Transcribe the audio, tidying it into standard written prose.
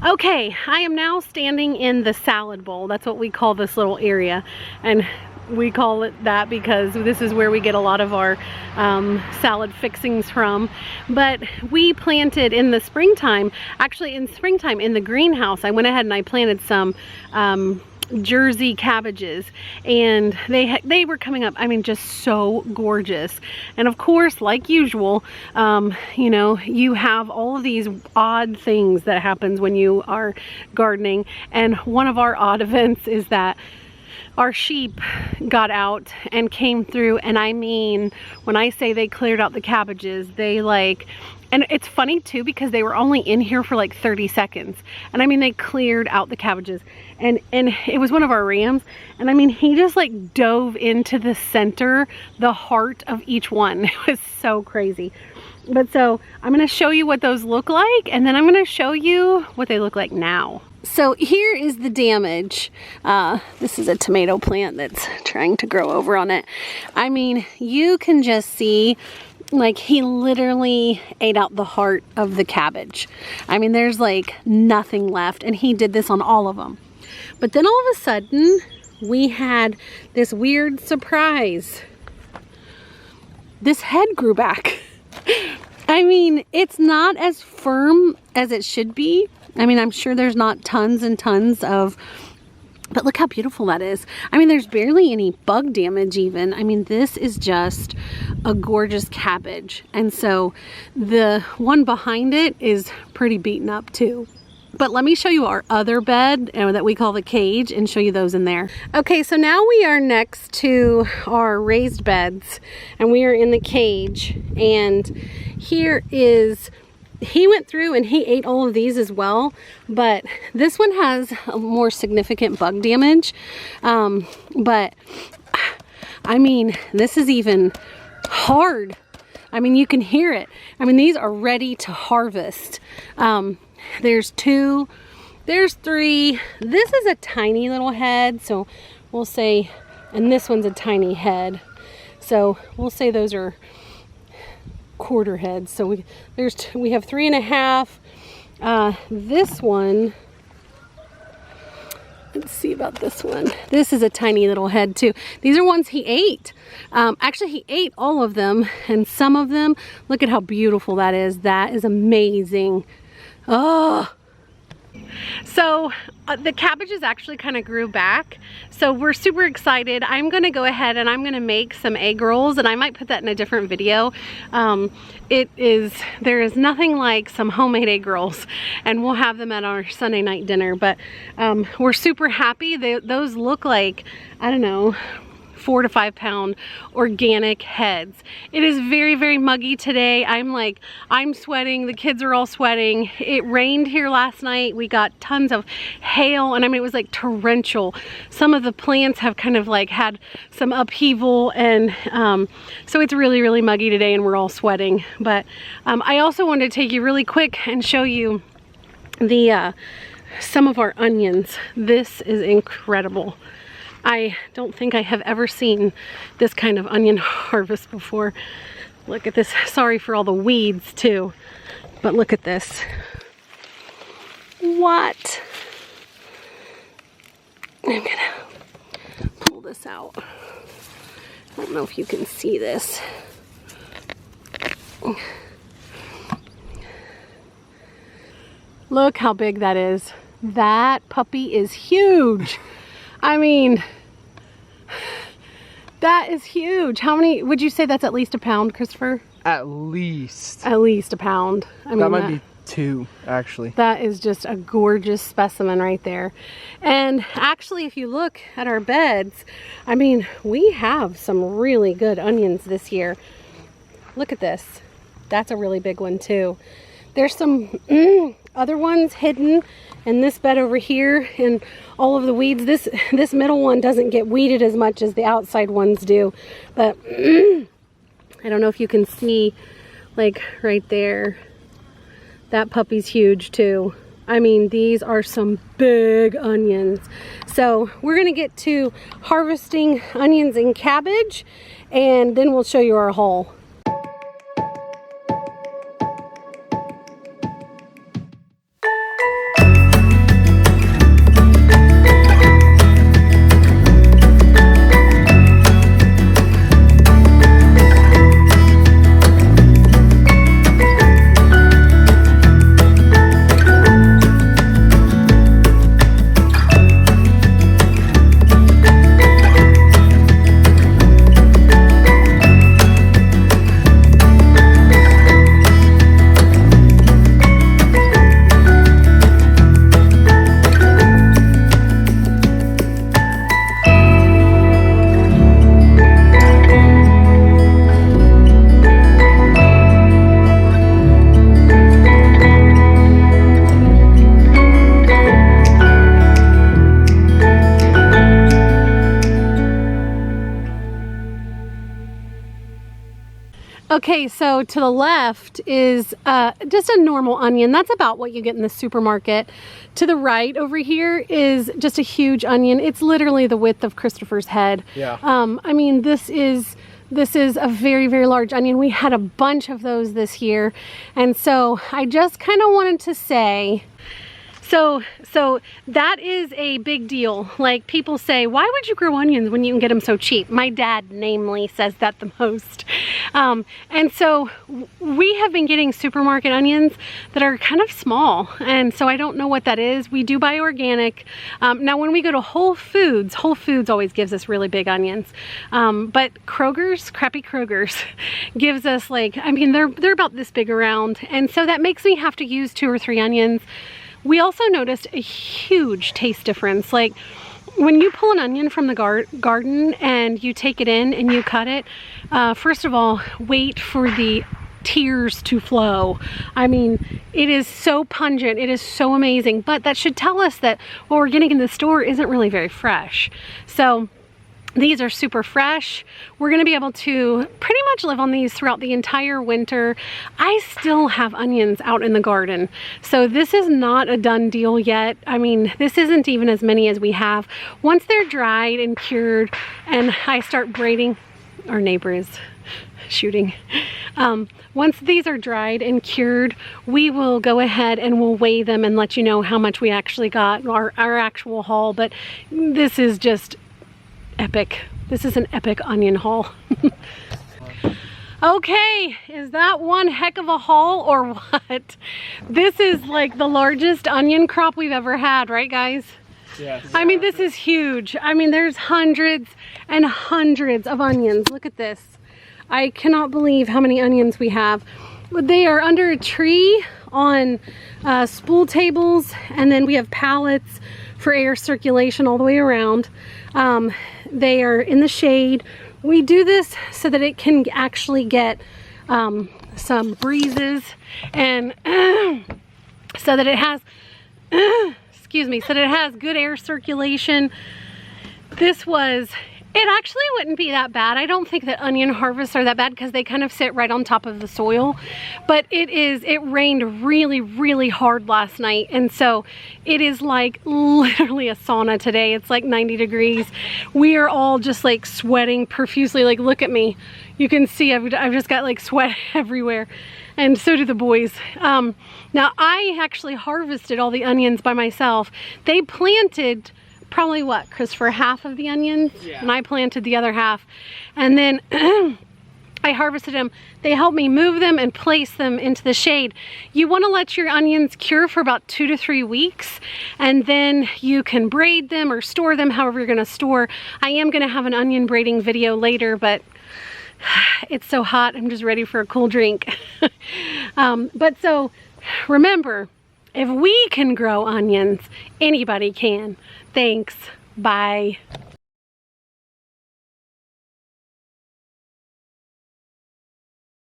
Okay, I am now standing in the salad bowl. That's what we call this little area. And we call it that because this is where we get a lot of our salad fixings from. But we planted in the springtime, actually in springtime in the greenhouse, I went ahead and I planted some Jersey cabbages, and they were coming up, I mean, just so gorgeous. And of course, like usual, you know, you have all of these odd things that happens when you are gardening. And one of our odd events is that our sheep got out and came through, and I mean, when I say they cleared out the cabbages, they like, and it's funny too because they were only in here for like 30 seconds. And I mean, they cleared out the cabbages, and it was one of our rams. And I mean, he just like dove into the center, the heart of each one. It was so crazy. But so I'm gonna show you what those look like, and then I'm gonna show you what they look like now. So here is the damage. This is a tomato plant that's trying to grow over on it. I mean, you can just see, like, he literally ate out the heart of the cabbage. I mean, there's like nothing left, and he did this on all of them. But then all of a sudden, we had this weird surprise. This head grew back. I mean, it's not as firm as it should be. I mean, I'm sure there's not tons and tons of, but look how beautiful that is. I mean, there's barely any bug damage even. I mean, this is just a gorgeous cabbage. And so the one behind it is pretty beaten up too. But let me show you our other bed that we call the cage and show you those in there. Okay, so now we are next to our raised beds, and we are in the cage. And here is, he went through and he ate all of these as well, but this one has a more significant bug damage. But I mean, this is even hard. I mean, you can hear it. I mean, these are ready to harvest. There's 2, there's 3. This is a tiny little head, so we'll say, and this one's a tiny head. So we'll say those are quarter heads. So we have 3.5. This one, let's see about this one. This is a tiny little head too. These are ones he ate. Actually, he ate all of them, and some of them, look at how beautiful that is. That is amazing. Oh, so the cabbages actually kind of grew back, so we're super excited. I'm gonna go ahead and I'm gonna make some egg rolls, and I might put that in a different video. There is nothing like some homemade egg rolls, and we'll have them at our Sunday night dinner. But we're super happy. Those look like, I don't know, 4 to 5 pound organic heads. It is very, very muggy today. I'm sweating, the kids are all sweating. It rained here last night. We got tons of hail, and I mean, it was like torrential. Some of the plants have kind of like had some upheaval, and so it's really, really muggy today, and we're all sweating. But I also wanted to take you really quick and show you the some of our onions. This is incredible. I don't think I have ever seen this kind of onion harvest before. Look at this. Sorry for all the weeds too, but look at this. What? I'm gonna pull this out. I don't know if you can see this. Look how big that is. That puppy is huge. I mean, that is huge. How many, would you say that's at least a pound, Christopher? At least. At least a pound. I mean, that might be 2, actually. That is just a gorgeous specimen right there. And actually, if you look at our beds, I mean, we have some really good onions this year. Look at this. That's a really big one too. There's some other ones hidden in this bed over here, and all of the weeds. This middle one doesn't get weeded as much as the outside ones do, but I don't know if you can see, like right there, that puppy's huge too. I mean, these are some big onions. So we're gonna get to harvesting onions and cabbage, and then we'll show you our haul. Okay, so to the left is just a normal onion. That's about what you get in the supermarket. To the right over here is just a huge onion. It's literally the width of Christopher's head. Yeah. I mean, this is a very, very large onion. We had a bunch of those this year. And so I just kind of wanted to say, so that is a big deal. Like, people say, why would you grow onions when you can get them so cheap? My dad, namely, says that the most. And so we have been getting supermarket onions that are kind of small. And so I don't know what that is. We do buy organic. Now, when we go to Whole Foods always gives us really big onions. But Kroger's, crappy Kroger's, gives us like, I mean, they're about this big around. And so that makes me have to use 2 or 3 onions. We also noticed a huge taste difference. Like, when you pull an onion from the garden and you take it in and you cut it, first of all, wait for the tears to flow. I mean, it is so pungent. It is so amazing. But that should tell us that what we're getting in the store isn't really very fresh. So these are super fresh. We're gonna be able to pretty much live on these throughout the entire winter. I still have onions out in the garden. So this is not a done deal yet. I mean, this isn't even as many as we have. Once they're dried and cured and I start braiding, our neighbor is shooting. Once these are dried and cured, we will go ahead and we'll weigh them and let you know how much we actually got, our actual haul. But this is just epic. This is an epic onion haul. Okay, is that one heck of a haul or what? This is like the largest onion crop we've ever had, right guys? Yes. I mean, this is huge. I mean, there's hundreds and hundreds of onions. Look at this. I cannot believe how many onions we have. They are under a tree on spool tables, and then we have pallets for air circulation all the way around. They are in the shade. We do this so that it can actually get some breezes and so that it has, excuse me, so that it has good air circulation. It actually wouldn't be that bad. I don't think that onion harvests are that bad because they kind of sit right on top of the soil. But it rained really, really hard last night. And so it is like literally a sauna today. It's like 90 degrees. We are all just like sweating profusely. Like, look at me. You can see I've just got like sweat everywhere. And so do the boys. Now I actually harvested all the onions by myself. They planted probably what, Christopher, half of the onions? Yeah. And I planted the other half. And then I harvested them. They helped me move them and place them into the shade. You want to let your onions cure for about 2 to 3 weeks, and then you can braid them or store them however you're going to store. I am going to have an onion braiding video later, but it's so hot, I'm just ready for a cool drink. But so remember, if we can grow onions, anybody can. Thanks. Bye.